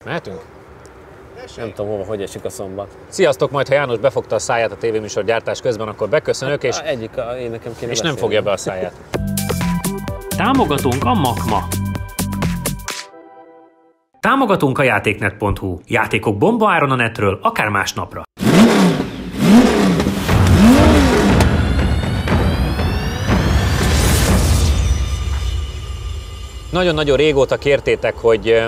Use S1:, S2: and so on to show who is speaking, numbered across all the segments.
S1: Mehetünk?
S2: Nem tudom hova, hogy esik a szombat.
S1: Sziasztok, majd ha János befogta a száját a tévéműsor gyártás közben, akkor beköszönök, és
S2: Én nekem kéne
S1: és nem fogja be a száját.
S3: Támogatunk a Makma. Támogatunk a játéknet.hu. Játékok bombaáron a netről, akár másnapra.
S1: Nagyon-nagyon régóta kértétek, hogy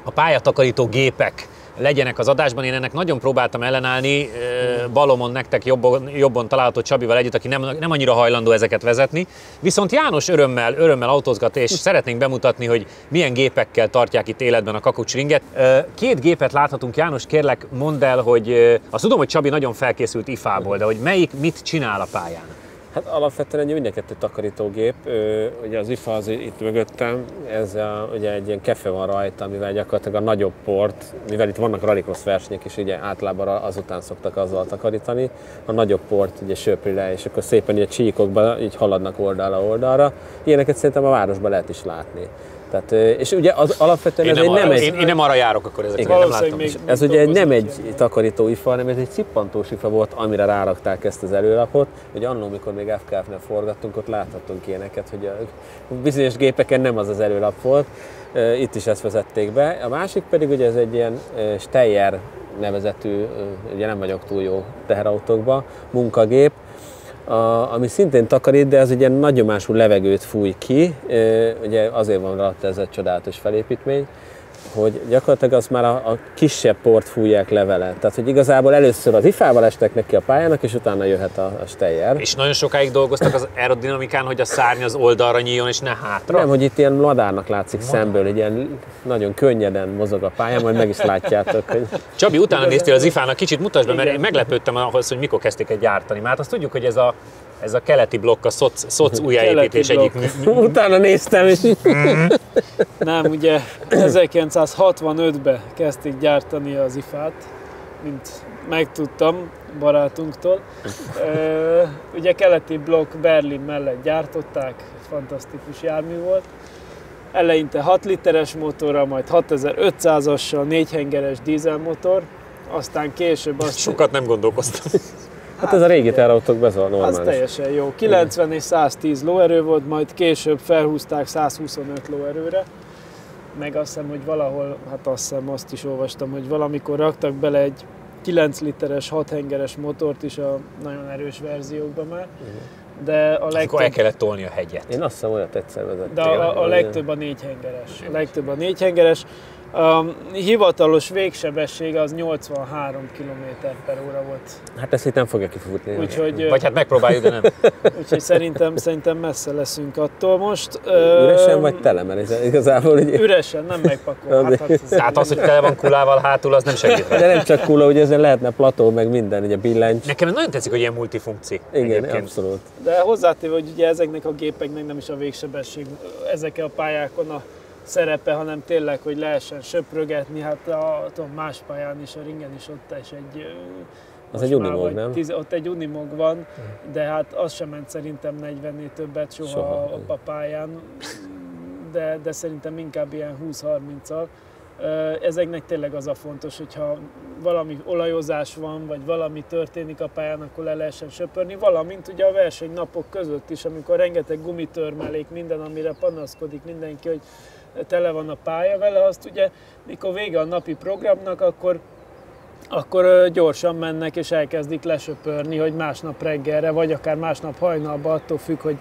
S1: a pályatakarító gépek legyenek az adásban. Én ennek nagyon próbáltam ellenállni, balomon nektek jobban található Csabival együtt, aki nem annyira hajlandó ezeket vezetni. Viszont János örömmel autózgat, és szeretnénk bemutatni, hogy milyen gépekkel tartják itt életben a kakucsringet. Két gépet láthatunk, János, kérlek mondd el, hogy azt tudom, hogy Csabi nagyon felkészült IFA-ból, de hogy melyik mit csinál a pályán?
S2: Hát alapvetően egy mind a kettő takarítógép, ugye az IFA az itt mögöttem, ugye egy ilyen kefe van rajta, amivel gyakorlatilag a nagyobb port, mivel itt vannak rallycross versenyek is, ugye általában azután szoktak azzal takarítani, a nagyobb port ugye söpri le, és akkor szépen így a csíkokba így haladnak oldalra. Ilyeneket szerintem a városban lehet is látni. Tehát, és ugye az alapvetően
S1: én nem arra járok, akkor ezeket nem láttam.
S2: Ez ugye nem egy takarító IFA, hanem ez egy szippantós IFA volt, amire rárakták ezt az előlapot. Ugye annól, mikor még FKF-nél forgattunk, ott láthattunk ilyeneket, hogy a bizonyos gépeken nem az előlap volt. Itt is ezt vezették be. A másik pedig ugye ez egy ilyen Steyr nevezetű, ugye nem vagyok túl jó teherautókban, munkagép, ami szintén takarít, de az egy ilyen nagyomású levegőt fúj ki, ugye azért van rá ez a csodálatos felépítmény, hogy gyakorlatilag azt már a kisebb port fújják le vele. Tehát, hogy igazából először az IFA-val estek neki a pályának, és utána jöhet a Steyr.
S1: És nagyon sokáig dolgoztak az aerodinamikán, hogy a szárny az oldalra nyíljon, és ne hátra?
S2: Nem, hogy itt ilyen madárnak látszik szemből, egy ilyen nagyon könnyeden mozog a pályán, majd meg is látjátok. Hogy...
S1: Csabi, utána néztél az IFA-nak, kicsit mutasd be, mert én meglepődtem ahhoz, hogy mikor kezdték el gyártani. Mert azt tudjuk, hogy ez a keleti blokk, a SZOC újjáépítés egyik...
S2: Utána néztem, és...
S4: Nem, ugye 1965-ben kezdték gyártani az IFA-t, mint megtudtam barátunktól. Ugye keleti blokk Berlin mellett gyártották, fantasztikus jármű volt. Eleinte 6 literes motorra, majd 6500-assal 4 hengeres dízelmotor, aztán később azt...
S1: Sokat nem gondolkoztam.
S2: Hát ez a régi teherautókban normális.
S4: Az teljesen jó. 90 és 110 lóerő volt, majd később felhúzták 125 lóerőre. Meg azt hiszem, hogy valahol, azt is olvastam, hogy valamikor raktak bele egy 9 literes, 6 hengeres motort is a nagyon erős verziókban már. De a
S1: legtöbb... el kellett tolni a hegyet.
S2: Én azt hiszem, olyat egyszer vezettem.
S4: De a legtöbb a 4 hengeres. A hivatalos végsebessége az 83 km/h volt.
S2: Hát ezt itt nem fogja kifutni.
S1: Vagy hát megpróbáljuk, de nem.
S4: Úgyhogy szerintem messze leszünk attól most.
S2: Üresen vagy tele, mert igazából... Ugye...
S4: Üresen, nem megpakol.
S1: Hát az, hogy tele van kulával hátul, az nem segít.
S2: De nem csak kula, ugye ezen lehetne plató, meg minden, ugye billencs.
S1: Nekem nagyon tetszik, hogy ilyen multifunkci.
S2: Igen,
S1: egyébként.
S2: abszolút.
S4: De hozzátéve, hogy ugye ezeknek a gépeknek nem is a végsebesség ezeken a pályákon a szerepe, hanem tényleg, hogy lehessen söprögetni, hát más pályán is, a ringen is ott is egy...
S2: Az egy Unimog, nem?
S4: Ott egy Unimog van, de hát az sem ment szerintem 40-nél többet soha a pályán, de szerintem inkább ilyen 20-30-al. Ezeknek tényleg az a fontos, hogyha valami olajozás van, vagy valami történik a pályán, akkor le lehessen söpörni, valamint ugye a versenynapok között is, amikor rengeteg gumitörmelék, minden, amire panaszkodik mindenki, hogy tele van a pálya vele, azt ugye, mikor vége a napi programnak, akkor gyorsan mennek és elkezdik lesöpörni, hogy másnap reggelre, vagy akár másnap hajnalban, attól függ, hogy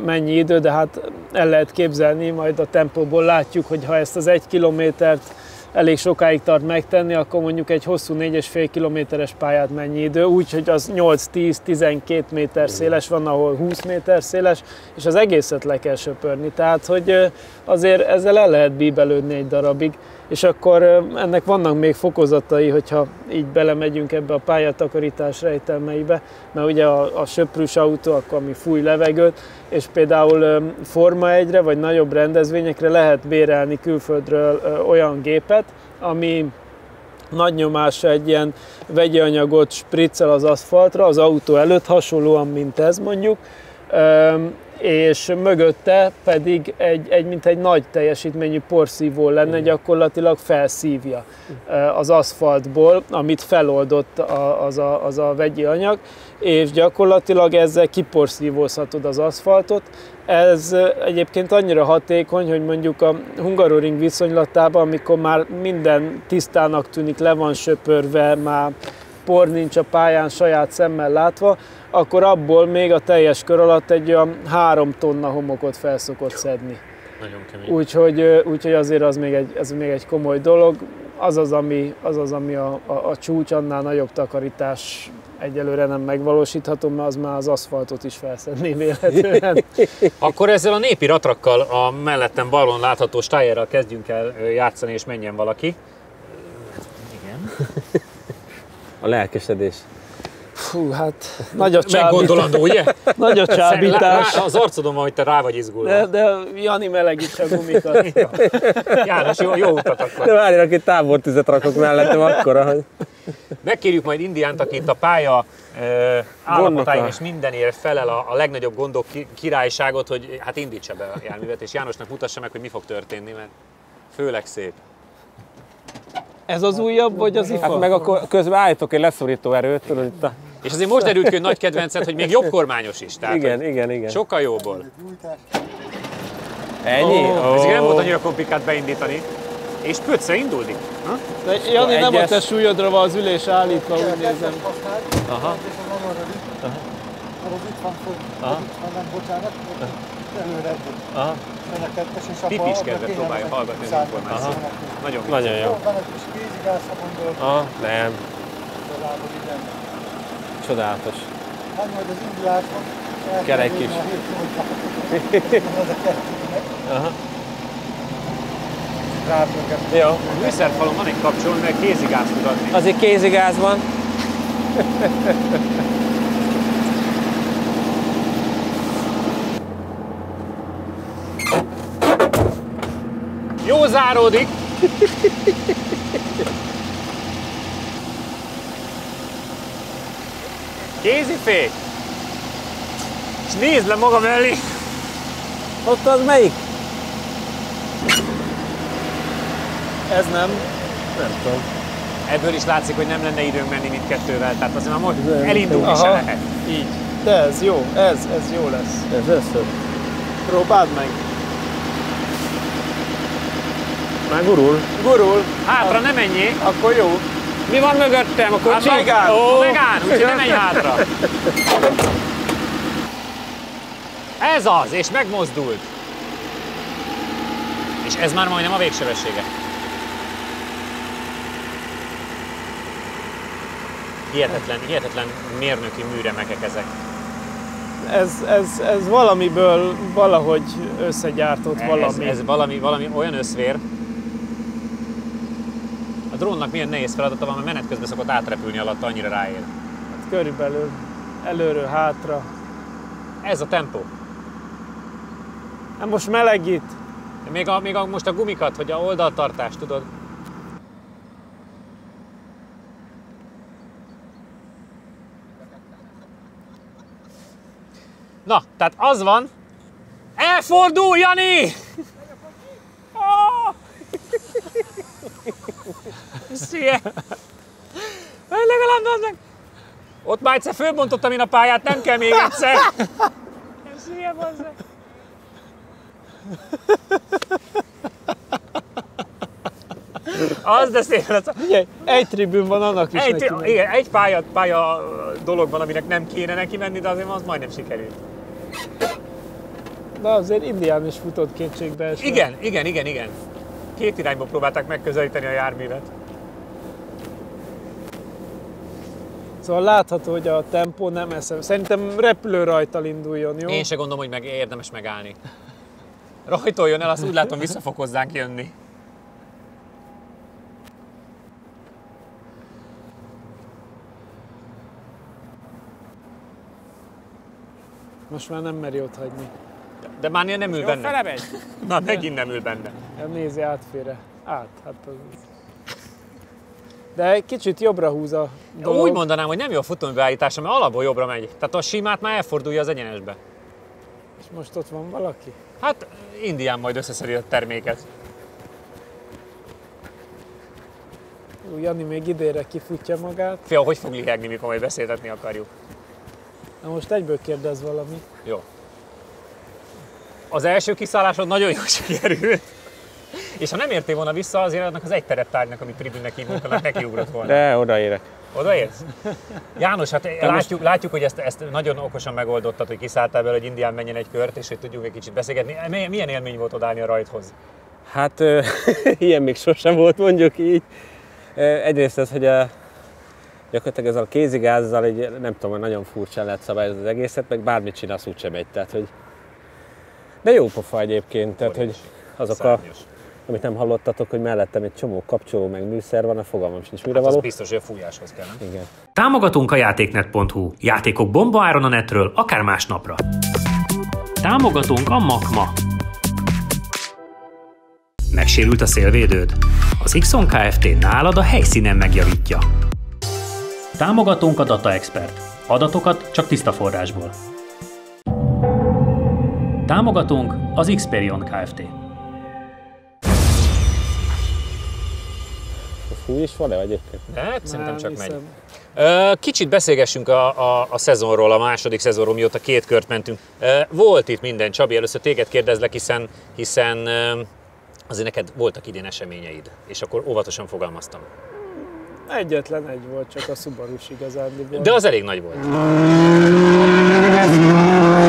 S4: mennyi idő, de hát el lehet képzelni, majd a tempóból látjuk, hogy ha ezt az 1 kilométert elég sokáig tart megtenni, akkor mondjuk egy hosszú 4,5 kilométeres pályát mennyi idő, úgyhogy az 8-10-12 méter széles van, ahol 20 méter széles, és az egészet le kell söpörni. Tehát, hogy azért ezzel el lehet bíbelődni egy darabig, és akkor ennek vannak még fokozatai, hogyha így belemegyünk ebbe a pályatakarítás rejtelmeibe, mert ugye a söprűs autó, akkor ami fúj levegőt, és például Forma 1-re vagy nagyobb rendezvényekre lehet bérelni külföldről olyan gépet, ami nagy nyomásra egy ilyen vegyi anyagot spriccel az aszfaltra, az autó előtt, hasonlóan, mint ez mondjuk, És mögötte pedig mint egy nagy teljesítményű porszívó lenne, gyakorlatilag felszívja az aszfaltból, amit feloldott az a vegyi anyag, és gyakorlatilag ezzel kiporszívózhatod az aszfaltot. Ez egyébként annyira hatékony, hogy mondjuk a Hungaroring viszonylatában, amikor már minden tisztának tűnik, le van söpörve, már por nincs a pályán saját szemmel látva, akkor abból még a teljes kör alatt egy olyan 3 tonna homokot fel szokott szedni.
S1: Nagyon kemény.
S4: Úgyhogy azért ez még egy komoly dolog. Az az, ami a csúcs, annál nagyobb takarítás egyelőre nem megvalósítható, mert az már az aszfaltot is felszedné véletlenül.
S1: Akkor ezzel a népi ratrakkal, a mellettem balon látható stájerrel kezdjünk el játszani, és menjen valaki. Igen.
S2: A lelkesedés.
S4: Fú, hát nagy a csábítás.
S1: Meggondolandó, ugye?
S4: Nagy a csábítás.
S1: Az arcodon van, hogy te rá vagy izgulva.
S4: De Jani melegítse a gumikat.
S1: János, jó utat akkor.
S2: De várjál, aki tábortüzet rakok mellettem akkora, hogy...
S1: Megkérjük majd Indiánt, aki itt a pálya állapotáin és mindenért felel a legnagyobb gondok királyságot, hogy hát indítsa be a járművet, és Jánosnak mutassa meg, hogy mi fog történni, mert főleg szép.
S4: Ez az újabb, vagy az ifa?
S2: Hát meg akkor közben állítok egy leszorító erőt, tudod itt a...
S1: És azért most derült ki, hogy nagy kedvenced, hogy még jobb kormányos is. Tehát,
S2: igen.
S1: Sokkal jóból.
S2: Ennyi?
S1: Ez nem volt annyira komplikált beindítani. És pöcce indulni.
S4: De Jani, nem a te súlyodra van az ülés állítva, úgy nézem.
S2: Aha. Aha.
S1: Pipiskedve próbálja hallgatni az információt. Nagyon
S2: jó. Aha, nem. Csodálatos.
S5: Majd az Indiákon
S2: Kerek is. Aha. Jó.
S1: A műszerfalon van egy kapcsoló, mert kézigázt tud adni.
S2: Azért kézigáz van.
S1: Jó záródik! Kézifék! És nézd le maga mellé!
S2: Ott az melyik?
S4: Ez nem.
S2: Nem tudom.
S1: Ebből is látszik, hogy nem lenne időnk menni mindkettővel, tehát azért már most elindulni se lehet.
S4: Így. De ez jó, ez jó lesz.
S2: Ez össze.
S4: Próbáld meg.
S2: Már gurul.
S4: Gurul.
S1: Hátra ne menjél!
S4: Akkor jó.
S2: Mi van mögöttem? A kocsi?
S1: Hát megállt! Megállt, úgyhogy ne menj hátra! Ez az, és megmozdult. És ez már majdnem a végsebessége. Hihetetlen mérnöki műremekek ezek.
S4: Ez valamiből valahogy összegyártott valami.
S1: Ez valami olyan összvér. A drónnak milyen nehéz feladata van, mert menet közben szokott átrepülni alatt, annyira ráér.
S4: Hát körülbelül előről, hátra.
S1: Ez a tempó.
S4: Hát most melegít.
S1: Még most a gumikat, hogy a oldaltartást, tudod? Na, tehát az van. Elfordul, Jani! Szia! Legalább az meg! Ott már egyszer fölbontottam én a pályát, nem kell még egyszer! Szia, bazzeg! Az, de szép lesz.
S4: Ugye, egy tribün van, annak is neki megy.
S1: Igen, egy pálya dolog van, aminek nem kéne neki menni, de azért az majdnem sikerült.
S4: De azért Indián is futott kétségbeesve.
S1: Igen. Két irányból próbálták megközelíteni a járművet.
S4: Szóval látható, hogy a tempó nem eszem. Szerintem repülőrajttal induljon, jó?
S1: Én se gondolom, hogy érdemes megállni. Rajtoljon el, azt úgy látom, vissza fog hozzánk jönni.
S4: Most már nem meri ott hagyni.
S1: De már nem ül benne.
S2: Felemegy.
S1: Már megint nem ül benne.
S4: Nézi át félre. Hát az... De egy kicsit jobbra húz a dolog.
S1: Úgy mondanám, hogy nem jó a futóműbeállítása, mert alapból jobbra megy. Tehát a simát már elfordulja az egyenesbe.
S4: És most ott van valaki?
S1: Hát Indián majd összeszedi a terméket.
S4: Jani még idénre kifutja magát.
S1: Fia, hogy fog lihegni, mikor majd beszéltetni akarjuk?
S4: Na most egyből kérdez valami.
S1: Jó. Az első kiszállásod nagyon jól sikerült. És ha nem értél volna vissza, azért annak az egy terettárgynak, amit tribünnek hívunk, annak nekiugrott volna.
S2: De odaérek.
S1: Odaérsz? János, hát látjuk, hogy ezt nagyon okosan megoldottad, hogy kiszálltál belőle, hogy Indián menjen egy kört, és hogy tudjunk egy kicsit beszélgetni. Milyen élmény volt odállni a rajthoz?
S2: Hát ilyen még sosem volt, mondjuk így. Egyrészt ez, hogy gyakorlatilag ezzel a kézigázzal, így, nem tudom, nagyon furcsán lehet szabályozni az egészet, meg bármit csinálsz, úgysem megy. Tehát, hogy... De jó pofa egyébként, tehát, hogy azok amit nem hallottatok, hogy mellettem egy csomó kapcsoló, meg műszer van, a fogalmam sincs mire való.
S1: Az biztos, hogy a fújáshoz kell, nem?
S2: Igen.
S3: Támogatunk a játéknet.hu. Játékok bombaáron a netről, akár másnapra. Támogatunk a Makma. Megsérült a szélvédőd? Az Ixon Kft. Nálad a helyszínen megjavítja. Támogatunk a Data Expert. Adatokat csak tiszta forrásból. Támogatunk az Xperion Kft.
S2: Fúj is van-e egyébként?
S1: Hát, szerintem csak megy.
S4: Hiszem.
S1: Kicsit beszélgessünk a szezonról, a második szezonról, mióta 2 kört mentünk. Volt itt minden, Csabi, először téged kérdezlek, hiszen azért neked voltak idén eseményeid, és akkor óvatosan fogalmaztam.
S4: Egyetlen egy volt, csak a Subaru-s igazándiból.
S1: De az elég nagy volt.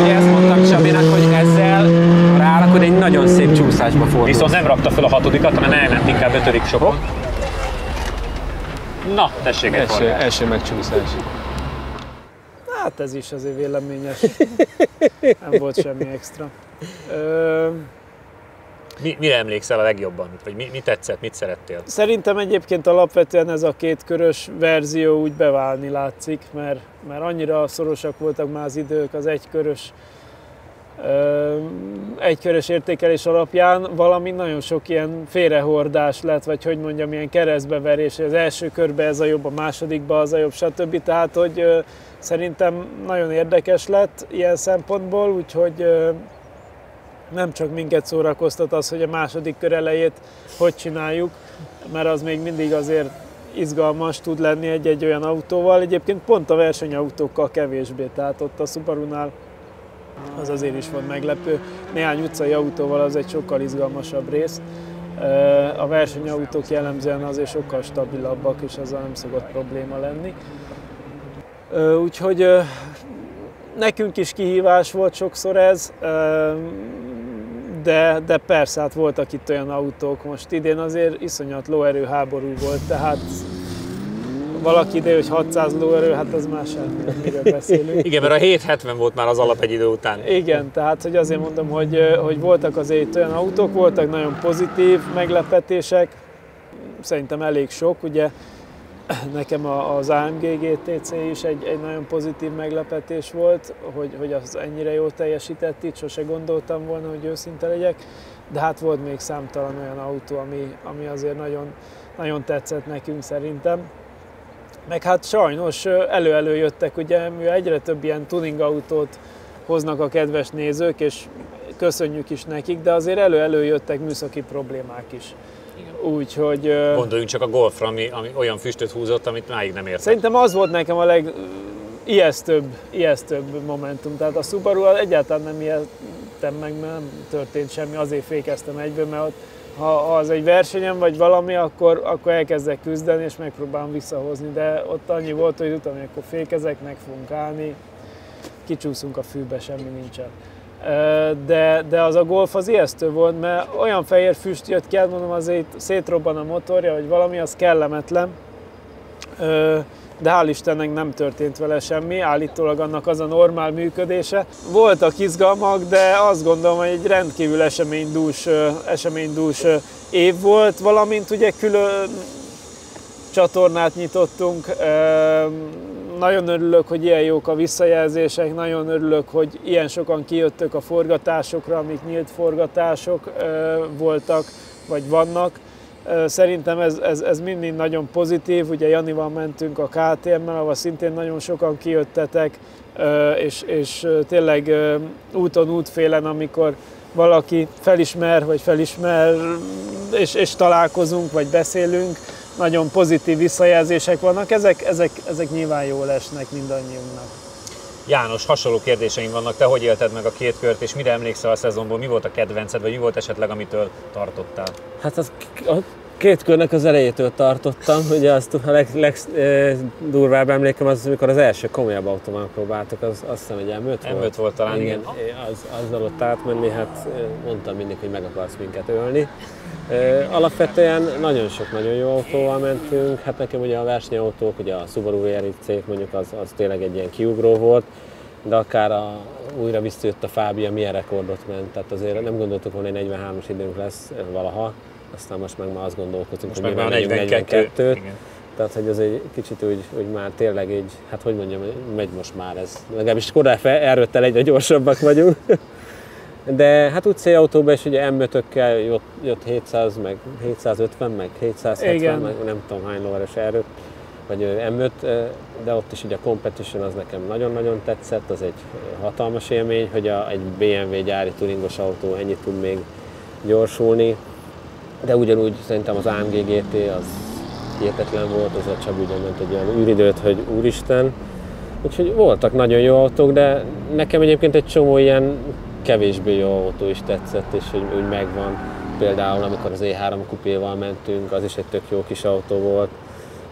S2: Ezt mondtam Csabinak, hogy ezzel rárakod egy nagyon szép csúszásba fordulsz.
S1: Viszont nem rakta fel a 6-dikat, hanem elment inkább 5. sokon. Na, tessék egy forgás.
S2: Első megcsúszás.
S4: Hát ez is azért véleményes. Nem volt semmi extra.
S1: Mire emlékszel a legjobban? Vagy mi tetszett, mit szerettél?
S4: Szerintem egyébként alapvetően ez a 2 körös verzió úgy beválni látszik, mert annyira szorosak voltak már az idők az egykörös értékelés alapján, valami nagyon sok ilyen félrehordás lett, vagy hogy mondjam, ilyen keresztbeverés, az első körbe ez a jobb, a másodikba az a jobb, stb. Tehát, hogy szerintem nagyon érdekes lett ilyen szempontból, úgyhogy nem csak minket szórakoztat az, hogy a második kör elejét hogy csináljuk, mert az még mindig azért izgalmas tud lenni egy olyan autóval. Egyébként pont a versenyautókkal kevésbé, tehát ott a Subaru-nál az azért is volt meglepő. Néhány utcai autóval az egy sokkal izgalmasabb rész. A versenyautók jellemzően azért sokkal stabilabbak, és azzal nem szokott probléma lenni. Úgyhogy nekünk is kihívás volt sokszor ez, de persze, hát voltak itt olyan autók. Most idén azért iszonyat lóerő háború volt, tehát valaki ide, hogy 600 lóerő, hát az már semmi, miről beszélünk.
S1: Igen, mert a 770 volt már az alap egy idő után.
S4: Igen, tehát hogy azért mondom, hogy voltak azért olyan autók, voltak nagyon pozitív meglepetések, szerintem elég sok, ugye nekem az AMG GTC is egy nagyon pozitív meglepetés volt, hogy az ennyire jól teljesített itt, sose gondoltam volna, hogy őszinte legyek, de hát volt még számtalan olyan autó, ami azért nagyon, nagyon tetszett nekünk szerintem. Meg hát sajnos elő-elő jöttek, ugye, mivel egyre több ilyen tuning autót hoznak a kedves nézők, és köszönjük is nekik, de azért elő-elő jöttek műszaki problémák is. Úgyhogy...
S1: Gondoljunk csak a Golfra, ami olyan füstöt húzott, amit máig nem értem.
S4: Szerintem az volt nekem a legijesztőbb momentum. Tehát a Subaru egyáltalán nem ijedtem meg, mert nem történt semmi, azért fékeztem egyből, mert ott, ha az egy versenyen vagy valami, akkor elkezdek küzdeni és megpróbálom visszahozni, de ott annyi volt, hogy utána, akkor fékezek, meg fogunk állni, kicsúszunk a fűbe, semmi nincsen. De az a Golf az ijesztő volt, mert olyan fehér füst jött ki, mondom, azért szétrobban a motorja, vagy valami, az kellemetlen. De hál' Istennek nem történt vele semmi, állítólag annak az a normál működése. Voltak izgalmak, de azt gondolom, hogy egy rendkívül eseménydús év volt, valamint ugye külön csatornát nyitottunk. Nagyon örülök, hogy ilyen jók a visszajelzések, nagyon örülök, hogy ilyen sokan kijöttök a forgatásokra, amik nyílt forgatások voltak, vagy vannak, Szerintem ez mindig nagyon pozitív, ugye Janival mentünk a KTM-mel, ahol szintén nagyon sokan kijöttetek, és tényleg úton útfélen, amikor valaki felismer, és találkozunk, vagy beszélünk, nagyon pozitív visszajelzések vannak, ezek nyilván jól esnek mindannyiunknak.
S1: János, hasonló kérdéseim vannak, te hogy élted meg a két kört, és mire emlékszel a szezonból, mi volt a kedvenced, vagy mi volt esetleg, amitől tartottál?
S2: Hát a két körnek az elejétől tartottam, ugye azt a legdurvább emlékem az, amikor az első komolyabb autóban próbáltuk, azt hiszem, hogy M5 volt.
S1: M5 volt talán, igen.
S2: Azzal ott átmenni, hát mondtam mindig, hogy meg akarsz minket ölni. Alapvetően nagyon sok nagyon jó autóval mentünk, hát nekem ugye a versenyautók, ugye a Subaru VRX mondjuk az tényleg egy ilyen kiugró volt, de akár újra visszajött a Fábia, milyen rekordot ment, tehát azért nem gondoltuk volna, hogy 43-as időnk lesz valaha, aztán most meg már azt gondolkozunk,
S1: hogy mire megyünk 42-t.
S2: Tehát, hogy az egy kicsit úgy már tényleg így, hát hogy mondjam, megy most már ez. Legalábbis korábban erőttel egyre gyorsabbak vagyunk. De hát utcai autóban is ugye M5-ökkel jött 700, meg 750, meg 770, igen. Meg nem tudom hány lóerős erőt, vagy M5, de ott is ugye a Competition az nekem nagyon-nagyon tetszett, az egy hatalmas élmény, hogy egy BMW gyári turingos autó ennyit tud még gyorsulni. De ugyanúgy szerintem az AMG GT az hihetetlen volt, az a Csabi ment egy olyan űridőt, hogy úristen. Úgyhogy voltak nagyon jó autók, de nekem egyébként egy csomó ilyen kevésbé jó autó is tetszett, és hogy úgy megvan. Például amikor az E3 kupéval mentünk, az is egy tök jó kis autó volt.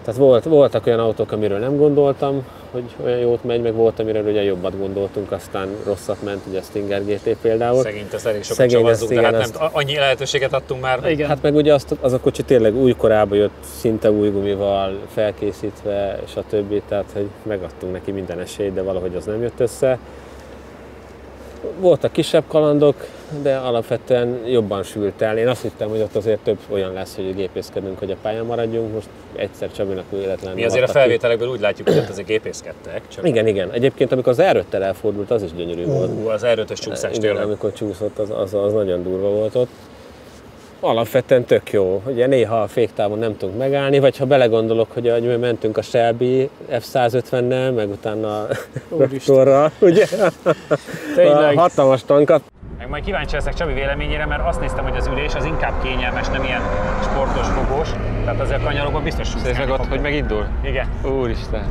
S2: Tehát voltak olyan autók, amiről nem gondoltam, hogy olyan jót megy, meg volt, amiről ugye jobbat gondoltunk, aztán rosszat ment, ugye a Stinger GT például.
S1: Szegényt ezt elég sokat csavazzuk, de hát nem, annyi lehetőséget adtunk már.
S2: Igen. Hát meg ugye az a kocsi tényleg új korában jött, szinte új gumival felkészítve, stb. Tehát, hogy megadtunk neki minden esélyt, de valahogy az nem jött össze. Voltak kisebb kalandok, de alapvetően jobban sült el. Én azt hittem, hogy ott azért több olyan lesz, hogy gépészkedünk, hogy a pályán maradjunk. Most egyszer Csabinak véletlenül.
S1: Mi azért a felvételekből úgy látjuk, hogy ott azért gépészkedtek.
S2: Igen. Egyébként amikor az R5-tel elfordult, az is gyönyörű volt.
S1: Az R5-ös csúszás tényleg.
S2: Amikor csúszott, az nagyon durva volt ott. Alapvetően tök jó. Ugye néha a féktávon nem tudunk megállni, vagy ha belegondolok, hogy mentünk a Shelby F150-nel, meg utána Raptorral, ugye?
S4: Tényleg.
S2: Hatalmas tankat.
S1: Meg majd kíváncsi leszek Csabi véleményére, mert azt néztem, hogy az ülés az inkább kényelmes, nem ilyen sportos, fogós. Tehát azért a kanyarokban biztos
S2: szépen meg ott, hogy megindul?
S1: Igen.
S2: Úristen.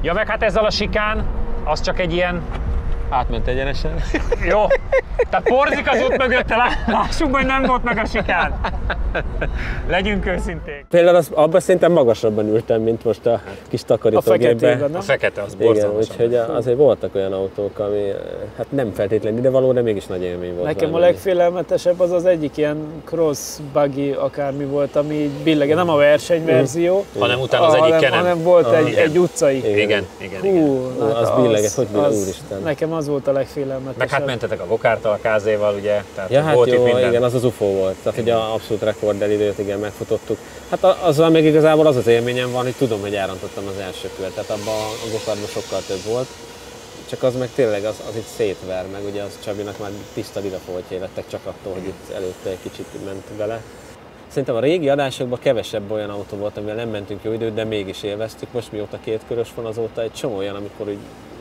S1: Ja, meg hát ezzel a sikán, az csak egy ilyen...
S2: Átment egyenesen.
S1: Jó. Tehát porzik az út mögötte, lássuk, hogy nem volt meg a sikán. Legyünk őszinték.
S2: Például abban szerintem magasabban ültem, mint most a kis takarítógépben.
S1: A fekete, az borzalmas.
S2: Úgyhogy azért voltak olyan autók, ami hát nem feltétlenül idevaló, de mégis nagy élmény volt.
S4: Nekem a legfélelmetesebb az egyik ilyen cross buggy akármi volt, ami így billege, nem a versenyverzió,
S1: hanem utána az egyik kenem.
S4: Hanem volt egy utcai.
S1: Igen.
S2: Az billeget, hogy úristen.
S4: Nekem az volt a legfélelmetesebb.
S1: Meg hát mentetek a Gokárttal, a KZ-val, ugye? Tehát
S2: ja, hát
S1: volt
S2: jó,
S1: itt minden.
S2: igen, az az UFO volt. Tehát ugye abszolút rekordelidőt igen, megfutottuk. Hát azzal még igazából az élményem van, hogy tudom, hogy elrontottam az első kört. Tehát abban a Gokartban sokkal több volt. Csak az meg tényleg az itt szétver, meg ugye az Csabinak már tiszta lidafoltjai lettek csak attól, hogy itt előtte egy kicsit ment bele. Szerintem a régi adásokban kevesebb olyan autó volt, amivel nem mentünk jó időt, de mégis élveztük. Most mióta két körös van, azóta egy csomó olyan, amikor úgy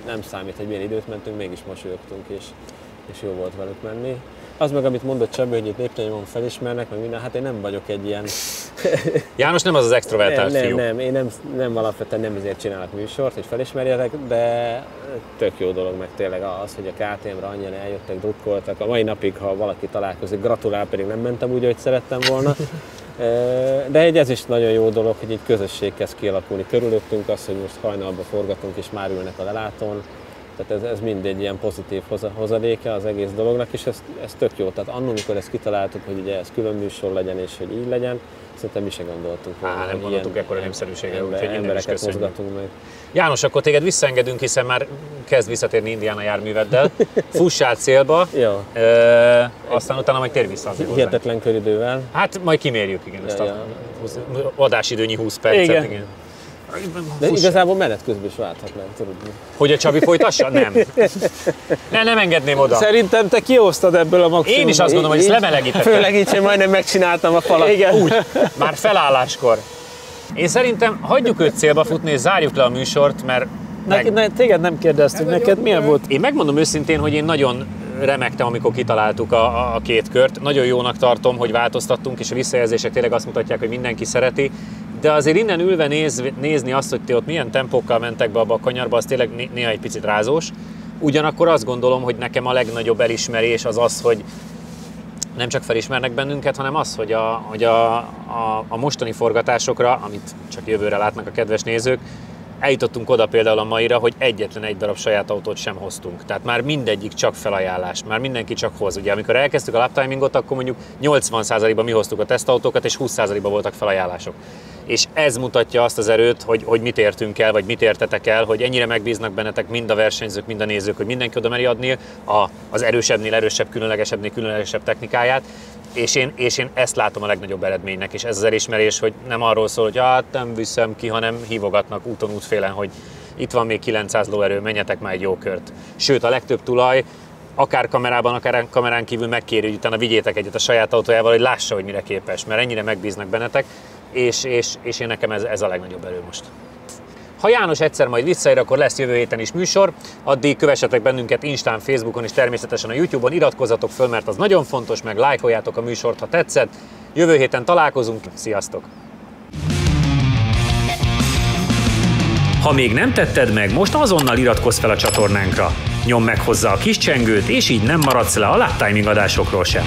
S2: nem számít, hogy milyen időt mentünk, mégis mosolyogtunk, és jó volt velük menni. Az meg, amit mondott Csabi, hogy itt lépten felismernek, meg minden, hát én nem vagyok egy ilyen...
S1: János nem az az extrovertált fiú.
S2: Nem, én nem alapvetően nem ezért csinálok műsort, hogy felismerjetek, de tök jó dolog meg tényleg az, hogy a KTM-re annyian eljöttek, drukkoltak. A mai napig, ha valaki találkozik, gratulál, pedig nem mentem úgy, ahogy szerettem volna. De ez is nagyon jó dolog, hogy egy közösség kezd kialakulni körülöttünk, az, hogy most hajnalban forgatunk és már ülnek a lelátón. Tehát ez mind egy ilyen pozitív hozadéke az egész dolognak, és ez tök jó. Tehát annól, amikor ezt kitaláltuk, hogy ugye ez külön műsor legyen és hogy így legyen, szerintem mi se gondoltunk volna.
S1: Nem gondoltuk ekkora népszerűséggel, úgyhogy
S2: embereket mozgatunk meg.
S1: János, akkor téged visszaengedünk, hiszen már kezd visszatérni Indiana járműveddel. Fussál célba, aztán utána majd tér vissza azért.
S2: Hihetetlen köridővel.
S1: Hát majd kimérjük, igen, ezt a adásidőnyi 20 percet. Igen.
S2: De igazából menet közben is válthatnánk, tudod.
S1: Hogy a Csabi folytassa? Nem. Nem engedném oda.
S4: Szerintem te kihoztad ebből a maximumot.
S1: Én is azt gondolom, hogy ezt lemelegítettem.
S2: Főleg így, hogy majdnem megcsináltam a falat.
S4: Igen.
S1: Úgy, már felálláskor. Én szerintem hagyjuk őt célba futni, és zárjuk le a műsort, mert...
S4: Téged nem kérdeztünk, neked milyen volt?
S1: Én megmondom őszintén, hogy én nagyon remektem, amikor kitaláltuk a két kört. Nagyon jónak tartom, hogy változtattunk, és a visszajelzések tényleg azt mutatják, hogy mindenki szereti. De azért innen ülve nézni azt, hogy ti ott milyen tempókkal mentek be abba a kanyarba, az tényleg néha egy picit rázós. Ugyanakkor azt gondolom, hogy nekem a legnagyobb elismerés az, hogy nem csak felismernek bennünket, hanem az, hogy a mostani forgatásokra, amit csak jövőre látnak a kedves nézők, eljutottunk oda például a maira, hogy egyetlen egy darab saját autót sem hoztunk. Tehát már mindegyik csak felajánlás, már mindenki csak hoz. Ugye amikor elkezdtük a laptimingot, akkor mondjuk 80%-ban mi hoztuk a tesztautókat, és 20%-ban voltak felajánlások. És ez mutatja azt az erőt, hogy mit értünk el, vagy mit értetek el, hogy ennyire megbíznak bennetek mind a versenyzők, mind a nézők, hogy mindenki oda meri adni az erősebbnél erősebb, különlegesebbnél különlegesebb technikáját. És én ezt látom a legnagyobb eredménynek, és ez az elismerés, hogy nem arról szól, hogy hát nem viszem ki, hanem hívogatnak úton útfélen, hogy itt van még 900 lóerő, menjetek már egy jó kört. Sőt, a legtöbb tulaj akár kamerában, akár kamerán kívül megkéri, hogy utána vigyétek egyet a saját autójával, hogy lássa, hogy mire képes, mert ennyire megbíznak bennetek, és én nekem ez a legnagyobb erő most. Ha János egyszer majd visszaér, akkor lesz jövő héten is műsor, addig kövessetek bennünket Instán, Facebookon és természetesen a YouTube-on, iratkozzatok föl, mert az nagyon fontos, meg lájkoljátok a műsort, ha tetszett. Jövő héten találkozunk, sziasztok!
S3: Ha még nem tetted meg, most azonnal iratkozz fel a csatornánkra. Nyomd meg hozzá a kis csengőt, és így nem maradsz le a Lap Timing adásokról sem.